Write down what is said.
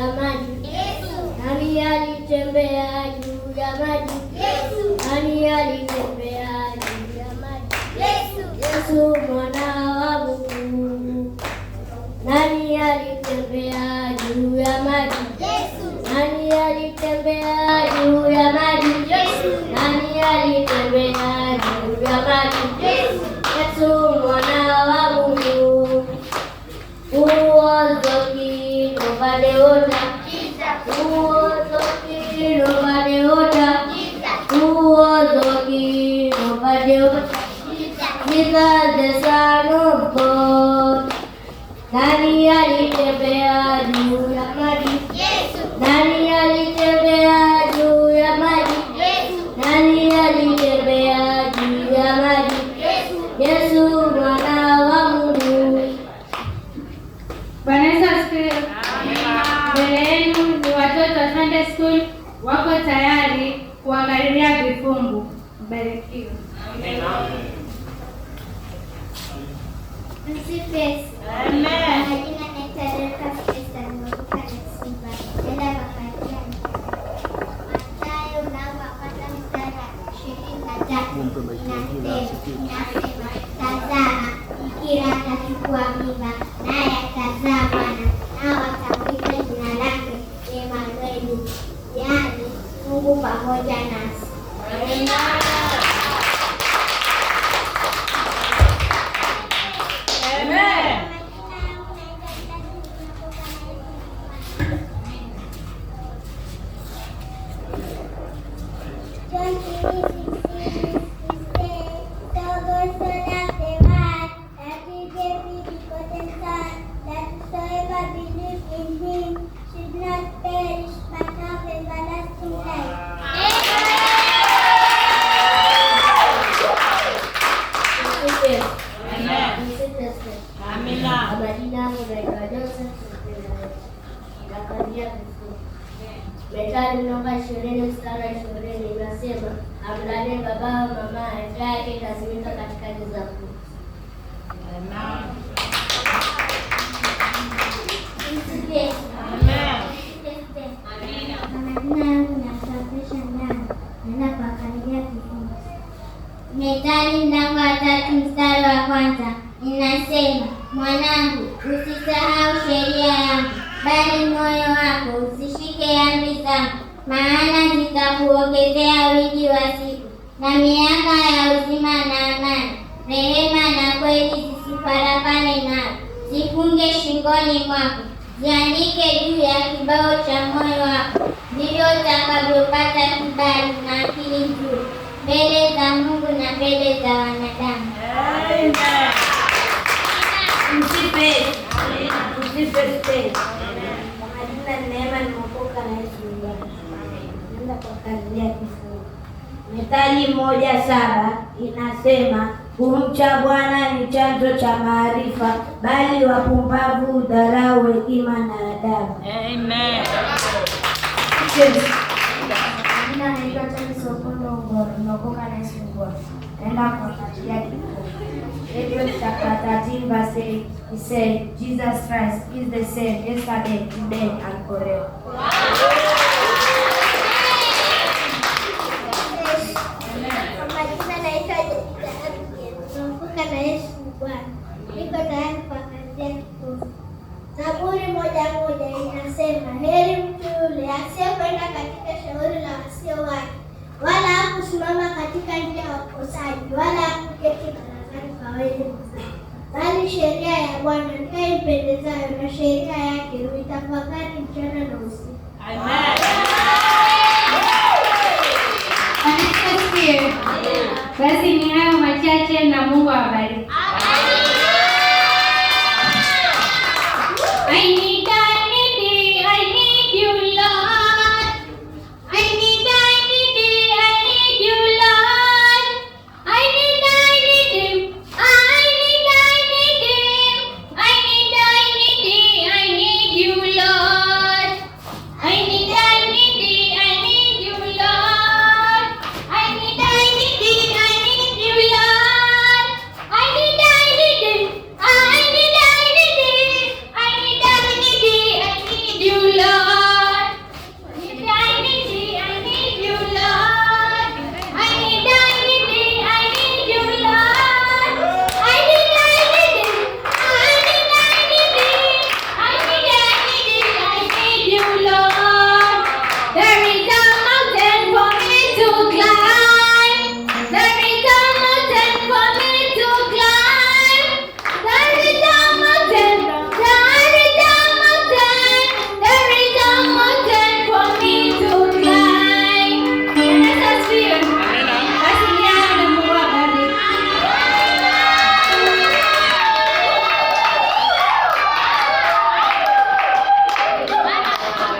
ya maji? Nani alitembea juu ya maji? Nani alitembea juu ya maji? Yesu mwana wa Mungu. Nani alitembea juu ya maji? Nani alitembea juu ya maji? Nani alitembea juu ya maji? Yesu mwana wa Mungu. Who was the king over the water? Who was the king over the water? Who was the king over the water? Jesus, the Son of God. Nani alitembea juu ya maji? Nani alitembea juu ya maji? Nani alitembea juu ya maji? Yesu mwana wa Mungu. Bwana Yesu asifiwe. Mbele yenu ni watoto wa Sunday School wako tayari kuangalilia vifungu. Mbarikiwe. Msifiwe. Amen. Tazama, bikira atachukua mimba, naye atazaa mwana, nao watamwita jina lake Emanueli, yaani Mungu pamoja nasi. Amen. Methali namba 20 mstari wa 20 inasema, amlaye baba mama yake itasimika katika giza kuu. Amen. Methali namba 3 mstari wa 1 inasema, mwanangu, usisahau sheria yangu, bali moyo wako usishike amri zangu, maana zitakuongezea wingi wa siku na miaka ya uzima na amani. Rehema na kweli zisifarakane nawe, zifunge shingoni mwako, ziandike juu ya kibao cha moyo wako, ndivyo utakavyopata kibali na akili nzuri mbele za Mungu na mbele za wanadamu. Amen. Msipe. Kwa majina Neema nimeokoka na Yesu Bwana. Naenda kwa kazi ya kifungu. Methali 1:7 inasema, kumcha Bwana ni chanzo cha maarifa, bali wapumbavu hudharau hekima na adabu. Amen. Jina naitwa Tani Sokono Ngoro, nimeokoka na Yesu Bwana. Naenda kwa kazi ya kifungu. Hebrews chapter 13 verse 8, he said, Jesus Christ is the same yesterday, today, and forever. Majina naitwa Nakumbuka na Yesu Bwana. Niko tayari kwa kazi ya kifungu. Zaburi 1:1 inasema, heri mtu yule asiyekwenda katika shauri la wasio wake, wala hakusimama katika njia ya wakosaji, wala hakuketi barazani kwa wenye kuzaa, bali sheria ya Bwana ndiyo impendezayo, na sheria yake huitafakari mchana na usiku. Amen. Basi ni hayo machache na Mungu awabariki.